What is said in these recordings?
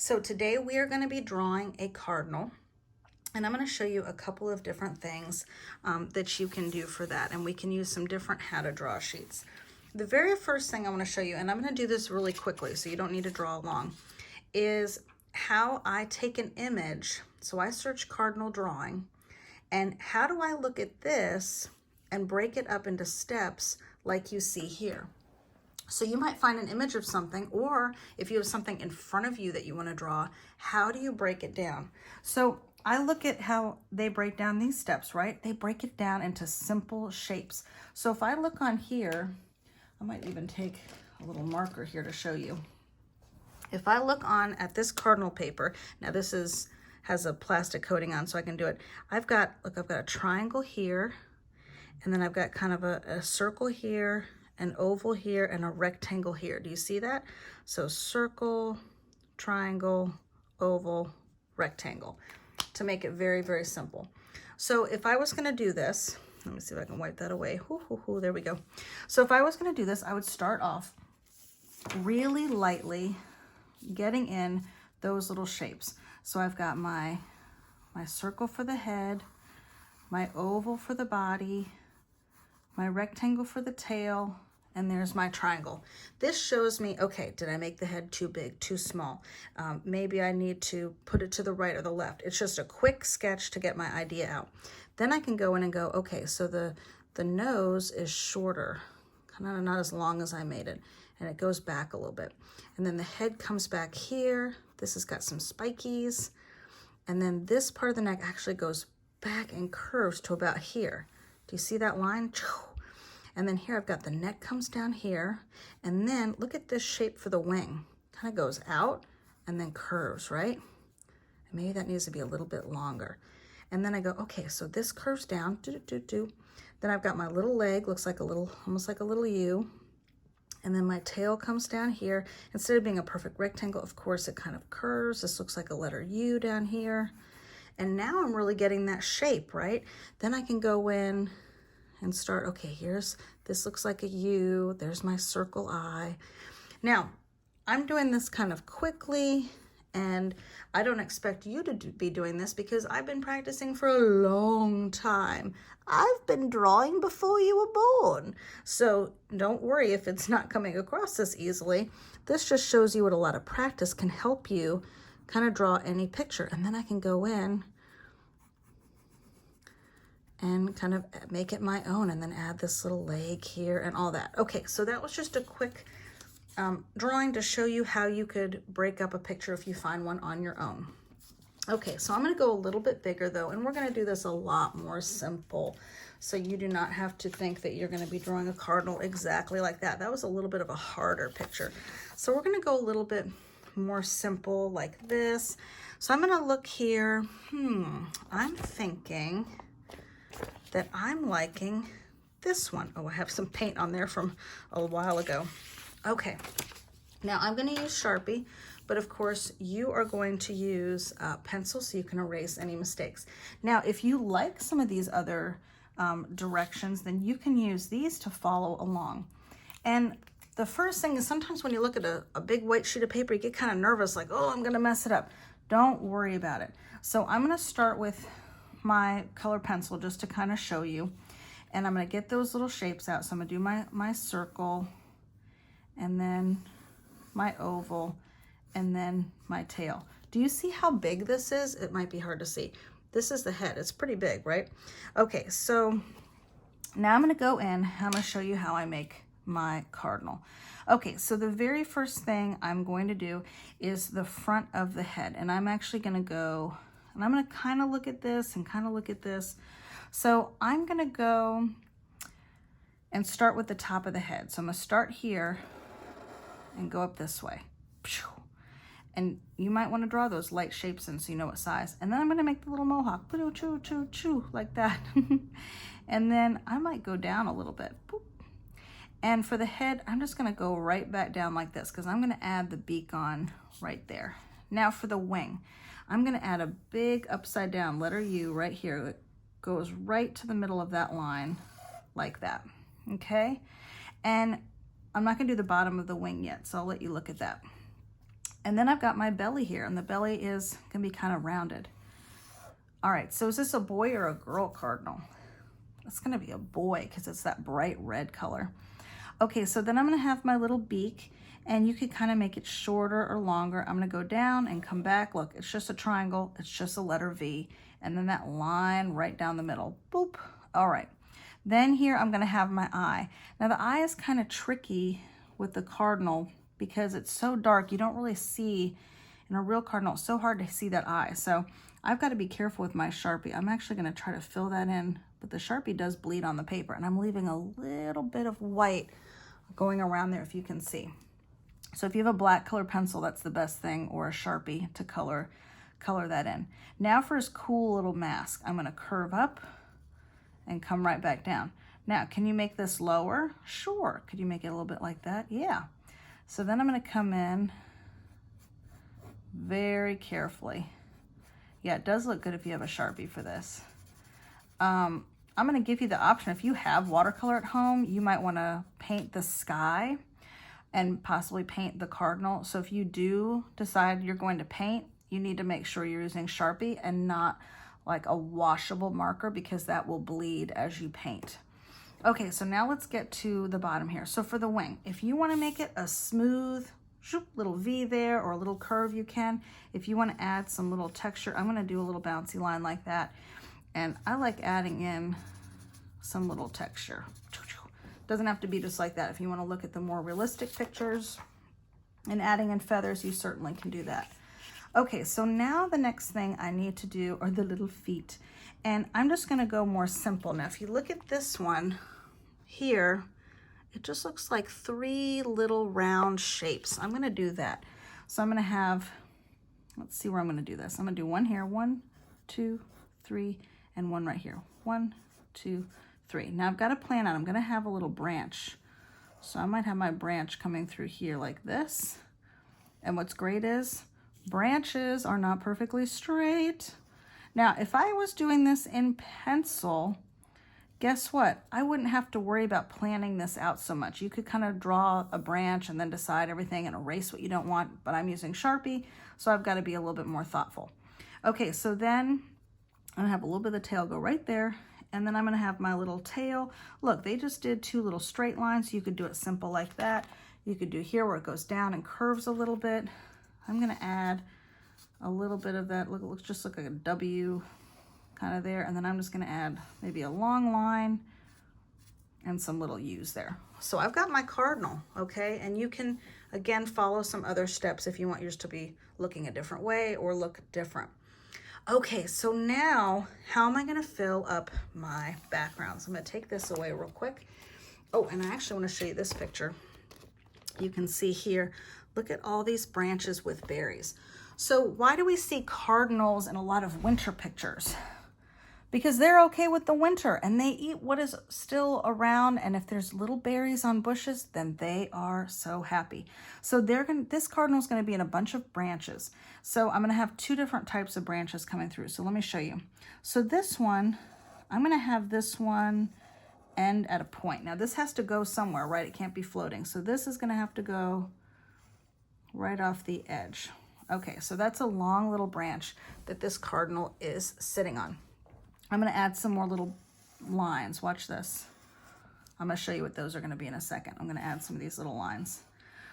So today we are going to be drawing a cardinal, and I'm going to show you a couple of different things that you can do for that, and we can use some different how to draw sheets. The very first thing I want to show you, and I'm going to do this really quickly so you don't need to draw along, is how I take an image. So I search cardinal drawing, and how do I look at this and break it up into steps like you see here. So you might find an image of something, or if you have something in front of you that you want to draw, how do you break it down? So I look at how they break down these steps, right? They break it down into simple shapes. So if I look on here, I might even take a little marker here to show you. If I look on at this cardinal paper, now this has a plastic coating on so I can do it. I've got a triangle here, and then I've got kind of a circle here, an oval here, and a rectangle here. Do you see that? So circle, triangle, oval, rectangle, to make it very, very simple. So if I was going to do this, let me see if I can wipe that away. There we go. So if I was going to do this, I would start off really lightly getting in those little shapes. So I've got my circle for the head, my oval for the body, my rectangle for the tail, and there's my triangle. This shows me, okay, did I make the head too big, too small? Maybe I need to put it to the right or the left. It's just a quick sketch to get my idea out. Then I can go in and go, okay, so the nose is shorter, kind of not as long as I made it, and it goes back a little bit. And then the head comes back here. This has got some spikies. And then this part of the neck actually goes back and curves to about here. Do you see that line? And then here I've got the neck comes down here, and then look at this shape for the wing. Kind of goes out and then curves, right? And maybe that needs to be a little bit longer. And then I go, okay, so this curves down, Then I've got my little leg, looks like almost like a little U. And then my tail comes down here. Instead of being a perfect rectangle, of course, it kind of curves. This looks like a letter U down here. And now I'm really getting that shape, right? Then I can go in and start, okay, this looks like a U, there's my circle eye. Now, I'm doing this kind of quickly, and I don't expect you to be doing this because I've been practicing for a long time. I've been drawing before you were born. So don't worry if it's not coming across this easily. This just shows you what a lot of practice can help you kind of draw any picture. And then I can go in and kind of make it my own, and then add this little leg here and all that. Okay, so that was just a quick drawing to show you how you could break up a picture if you find one on your own. Okay, so I'm gonna go a little bit bigger though, and we're gonna do this a lot more simple, so you do not have to think that you're gonna be drawing a cardinal exactly like that. That was a little bit of a harder picture. So we're gonna go a little bit more simple like this. So I'm gonna look here, I'm thinking that I'm liking this one. Oh, I have some paint on there from a while ago. Okay, now I'm gonna use Sharpie, but of course you are going to use pencil so you can erase any mistakes. Now, if you like some of these other directions, then you can use these to follow along. And the first thing is sometimes when you look at a big white sheet of paper, you get kind of nervous, like, oh, I'm gonna mess it up. Don't worry about it. So I'm gonna start with my color pencil just to kind of show you, and I'm going to get those little shapes out. So I'm going to do my circle, and then my oval, and then my tail. Do you see how big this is? It might be hard to see. This is the head. It's pretty big, right? Okay, so now I'm going to go in. I'm going to show you how I make my cardinal. Okay, so the very first thing I'm going to do is the front of the head, and I'm actually going to go, and I'm going to kind of look at this and kind of look at this. So I'm going to go and start with the top of the head. So I'm going to start here and go up this way. And you might want to draw those light shapes in so you know what size. And then I'm going to make the little mohawk, choo, choo, choo, like that. And then I might go down a little bit. And for the head, I'm just going to go right back down like this because I'm going to add the beak on right there. Now for the wing, I'm going to add a big upside down letter U right here. It goes right to the middle of that line like that, okay? And I'm not going to do the bottom of the wing yet, so I'll let you look at that. And then I've got my belly here, and the belly is gonna be kind of rounded. All right, so is this a boy or a girl cardinal? It's gonna be a boy because it's that bright red color. Okay, so then I'm gonna have my little beak, and you could kind of make it shorter or longer. I'm gonna go down and come back. Look, it's just a triangle, it's just a letter V, and then that line right down the middle, boop. All right, then here I'm gonna have my eye. Now the eye is kind of tricky with the cardinal because it's so dark, you don't really see, in a real cardinal, it's so hard to see that eye. So I've got to be careful with my Sharpie. I'm actually going to try to fill that in, but the Sharpie does bleed on the paper, and I'm leaving a little bit of white going around there if you can see. So if you have a black color pencil, that's the best thing, or a Sharpie to color that in. Now for his cool little mask, I'm going to curve up and come right back down. Now, can you make this lower? Sure. Could you make it a little bit like that? Yeah. So then I'm going to come in very carefully. Yeah, it does look good if you have a Sharpie for this. I'm going to give you the option. If you have watercolor at home, you might want to paint the sky and possibly paint the cardinal. So if you do decide you're going to paint, you need to make sure you're using Sharpie and not like a washable marker, because that will bleed as you paint. Okay, so now let's get to the bottom here. So for the wing, if you want to make it a smooth little V there or a little curve, you can. If you want to add some little texture, I'm going to do a little bouncy line like that. And I like adding in some little texture. Doesn't have to be just like that. If you want to look at the more realistic pictures and adding in feathers, you certainly can do that. Okay, so now the next thing I need to do are the little feet. And I'm just going to go more simple. Now, if you look at this one here, it just looks like 3 little round shapes. I'm going to do that. So I'm going to have, let's see where I'm going to do this. I'm going to do one here, 1, 2, 3, and one right here. 1, 2, 3. Now I've got a plan out. I'm going to have a little branch. So I might have my branch coming through here like this. And what's great is branches are not perfectly straight. Now, if I was doing this in pencil, guess what? I wouldn't have to worry about planning this out so much. You could kind of draw a branch and then decide everything and erase what you don't want, but I'm using Sharpie, so I've got to be a little bit more thoughtful. Okay, so then I'm gonna have a little bit of the tail go right there, and then I'm gonna have my little tail. Look, they just did 2 little straight lines. You could do it simple like that. You could do here where it goes down and curves a little bit. I'm gonna add a little bit of that. Look, it looks just like a W kind of there. And then I'm just gonna add maybe a long line and some little U's there. So I've got my cardinal, okay? And you can, again, follow some other steps if you want yours to be looking a different way or look different. Okay, so now how am I gonna fill up my background? So I'm gonna take this away real quick. Oh, and I actually wanna show you this picture. You can see here, look at all these branches with berries. So why do we see cardinals in a lot of winter pictures? Because they're okay with the winter and they eat what is still around. And if there's little berries on bushes, then they are so happy. So this cardinal is going to be in a bunch of branches. So I'm going to have 2 different types of branches coming through. So let me show you. So this one, I'm going to have this one end at a point. Now this has to go somewhere, right? It can't be floating. So this is going to have to go right off the edge. Okay, so that's a long little branch that this cardinal is sitting on. I'm going to add some more little lines. Watch this. I'm going to show you what those are going to be in a second. I'm going to add some of these little lines.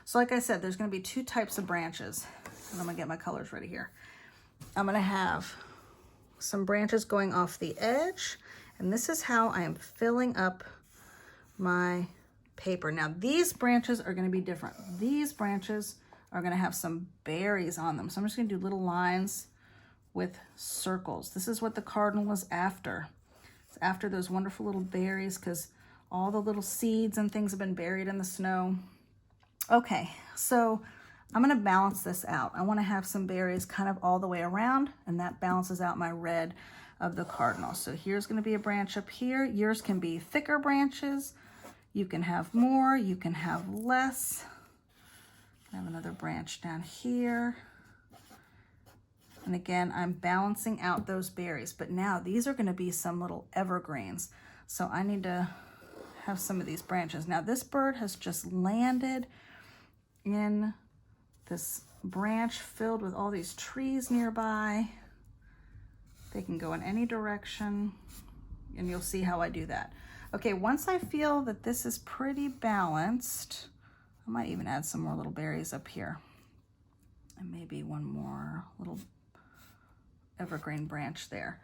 So like I said, there's going to be 2 types of branches. And I'm going to get my colors ready here. I'm going to have some branches going off the edge. And this is how I am filling up my paper. Now these branches are going to be different. These branches are going to have some berries on them. So I'm just going to do little lines with circles. This is what the cardinal is after. It's after those wonderful little berries because all the little seeds and things have been buried in the snow. Okay, so I'm going to balance this out. I want to have some berries kind of all the way around, and that balances out my red of the cardinal. So here's going to be a branch up here. Yours can be thicker branches. You can have more, you can have less. I have another branch down here. And again, I'm balancing out those berries, but now these are going to be some little evergreens. So I need to have some of these branches. Now this bird has just landed in this branch filled with all these trees nearby. They can go in any direction, and you'll see how I do that. Okay, once I feel that this is pretty balanced, I might even add some more little berries up here. And maybe one more little evergreen branch there.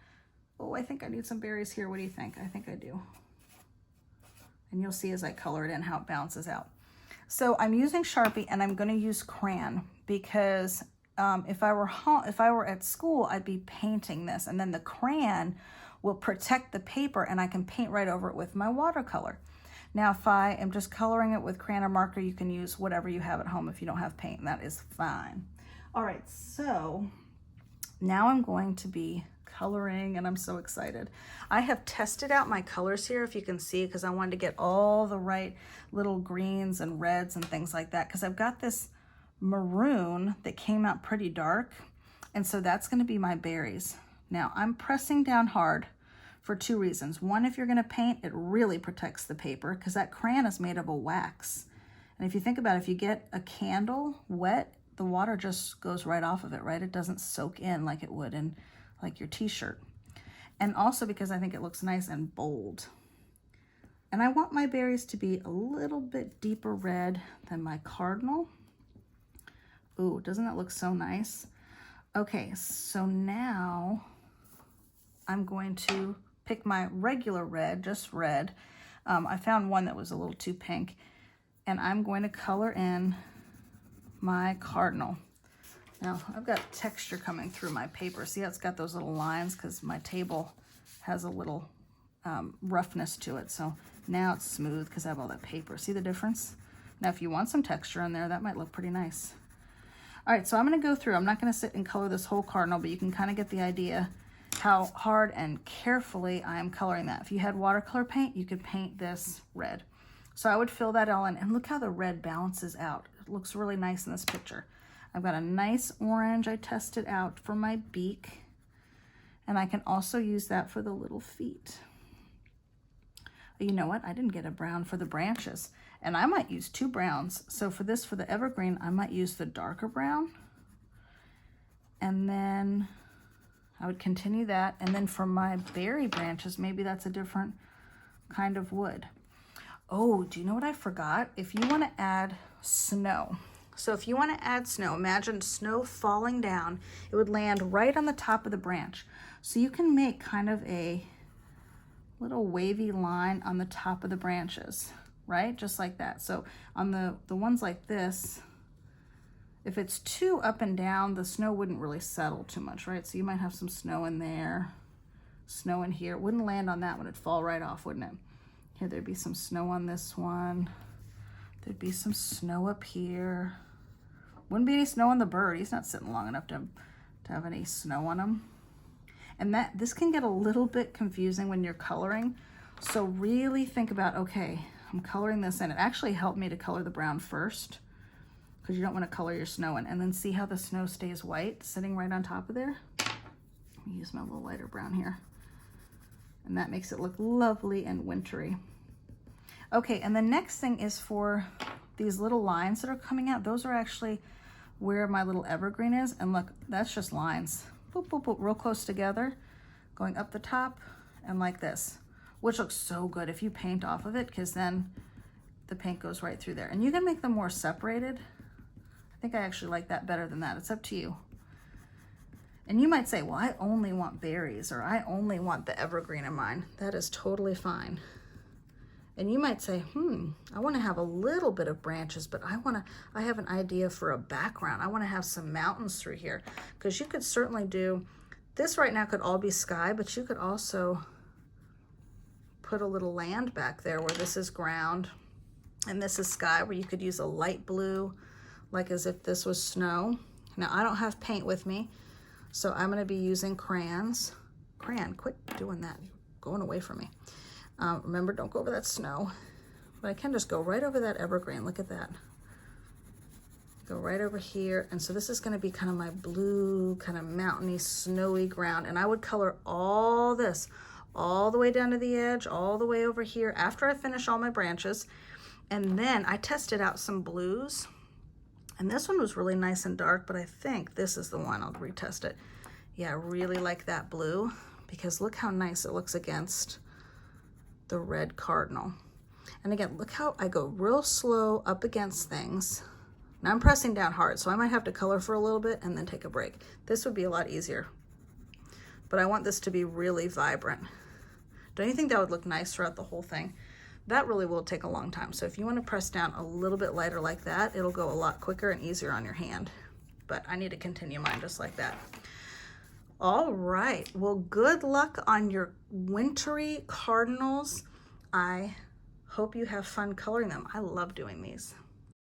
Oh, I think I need some berries here. What do you think? I think I do. And you'll see as I color it in how it bounces out. So I'm using Sharpie, and I'm going to use crayon because if I were at school, I'd be painting this, and then the crayon will protect the paper, and I can paint right over it with my watercolor. Now, if I am just coloring it with crayon or marker, you can use whatever you have at home if you don't have paint, and that is fine. All right, so now I'm going to be coloring, and I'm so excited. I have tested out my colors here, if you can see, because I wanted to get all the right little greens and reds and things like that, because I've got this maroon that came out pretty dark, and so that's going to be my berries. Now, I'm pressing down hard for two reasons. One, if you're going to paint, it really protects the paper because that crayon is made of a wax. And if you think about it, if you get a candle wet, the water just goes right off of it, right? It doesn't soak in like it would in like your t-shirt. And also because I think it looks nice and bold. And I want my berries to be a little bit deeper red than my cardinal. Ooh, doesn't that look so nice? Okay, so now I'm going to pick my regular red, just red. I found one that was a little too pink, and I'm going to color in my cardinal. Now, I've got texture coming through my paper. See how it's got those little lines because my table has a little roughness to it. So now it's smooth because I have all that paper. See the difference? Now, if you want some texture in there, that might look pretty nice. All right, so I'm going to go through. I'm not going to sit and color this whole cardinal, but you can kind of get the idea how hard and carefully I am coloring that. If you had watercolor paint, you could paint this red. So I would fill that all in, and look how the red balances out. It looks really nice in this picture. I've got a nice orange I tested out for my beak, and I can also use that for the little feet. You know what? I didn't get a brown for the branches, and I might use two browns. So for this, for the evergreen, I might use the darker brown, and then I would continue that. And then for my berry branches, maybe that's a different kind of wood. Oh, do you know what I forgot? If you want to add snow. So if you want to add snow, imagine snow falling down. It would land right on the top of the branch. So you can make kind of a little wavy line on the top of the branches, right? Just like that. So on the ones like this, if it's too up and down, the snow wouldn't really settle too much, right? So you might have some snow in there, snow in here. It wouldn't land on that one. It'd fall right off, wouldn't it? Here, there'd be some snow on this one. There'd be some snow up here. Wouldn't be any snow on the bird. He's not sitting long enough to have any snow on him. And this can get a little bit confusing when you're coloring. So really think about, okay, I'm coloring this in. It actually helped me to color the brown first because you don't want to color your snow in. And then see how the snow stays white sitting right on top of there? Let me use my little lighter brown here. And that makes it look lovely and wintry. Okay, and the next thing is for these little lines that are coming out. Those are actually where my little evergreen is. And look, that's just lines. Boop, boop, boop, real close together, going up the top and like this, which looks so good if you paint off of it, because then the paint goes right through there. And you can make them more separated. I think I actually like that better than that. It's up to you. And you might say, well, I only want berries, or I only want the evergreen in mine. That is totally fine. And you might say, I want to have a little bit of branches, but I have an idea for a background. I want to have some mountains through here, because you could certainly do, this right now could all be sky, but you could also put a little land back there where this is ground and this is sky, where you could use a light blue, like as if this was snow. Now, I don't have paint with me, so I'm going to be using crayons. Crayon, quit doing that. You're going away from me. Remember, don't go over that snow. But I can just go right over that evergreen. Look at that. Go right over here. And so this is going to be kind of my blue, kind of mountainy, snowy ground. And I would color all this, all the way down to the edge, all the way over here after I finish all my branches. And then I tested out some blues. And this one was really nice and dark, but I think this is the one. I'll retest it. Yeah, I really like that blue because look how nice it looks against the red cardinal. And again, look how I go real slow up against things. Now I'm pressing down hard, so I might have to color for a little bit and then take a break. This would be a lot easier. But I want this to be really vibrant. Don't you think that would look nice throughout the whole thing? That really will take a long time. So if you want to press down a little bit lighter like that, it'll go a lot quicker and easier on your hand. But I need to continue mine just like that. All right, well, good luck on your wintry cardinals. I hope you have fun coloring them. I love doing these.